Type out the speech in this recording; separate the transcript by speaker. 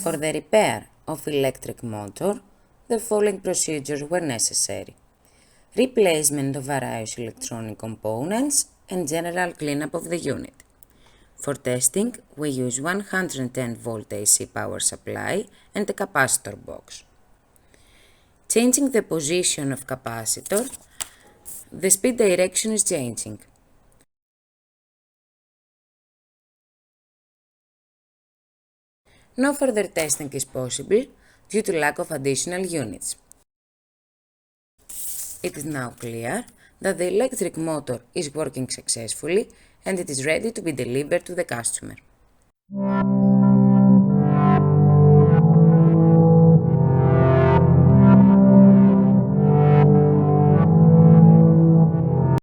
Speaker 1: For the repair of electric motor, the following procedures were necessary: replacement of various electronic components and general cleanup of the unit. For testing, we use 110-volt AC power supply and a capacitor box. Changing the position of capacitor, the speed direction is changing. No further testing is possible due to lack of additional units. It is now clear that the electric motor is working successfully and it is ready to be delivered to the customer.